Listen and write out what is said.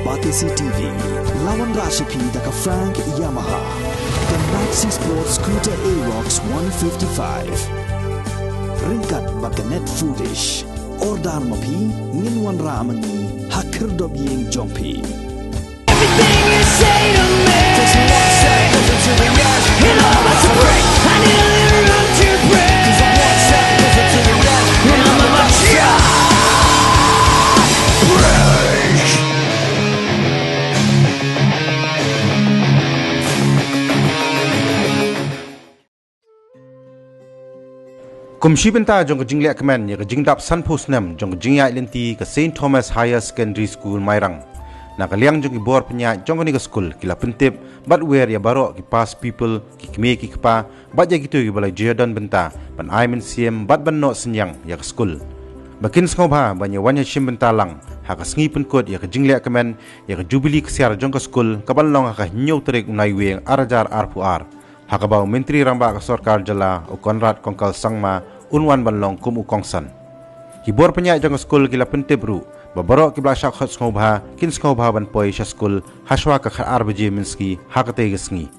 Batisi TV, lawan Rashipi daka Frank Yamaha, dan Maxi Sports Scooter Aerox 155. Ringkat bakanet foodish, ordar mapi, nginwan ramani, hakir dobyeng jompi. Everything you say to me doesn't want to say to the yes. It all wants to break. I need a little room to breathe. Cause I want to say to the yes. And I'm about to break. Kumshi benta jong kejing liak kemen ya kejing dap San Pusnam jong kejing ya ilenti ke St. Thomas Higher Secondary School Mairang. Na kaliang jong ki bor penya jong ni ke school kila pentip bat wer ya barok ki pas people ki keme ki kepa bat ya gitu ki balai Jordan benta ban aimen siem bat ban no senyang ya ke school. Bakin skobha banya wanya shim benta lang ha ka sngi penkot ya kejing liak kemen ya ke jubili ke siar jong ke school kabal long ha nyau terik unai weng arajar arpuar. Hakabau Menteri Ramba ke Sorkar Jala o Konrad Kongkal Sangma unwan banlong kum ukongsan. Hibor penyak jong skul kila pentebru babarok kibla syak hot skobha kin skobha ban poi sya skul haswa ka khar beje minski hakate gesngi.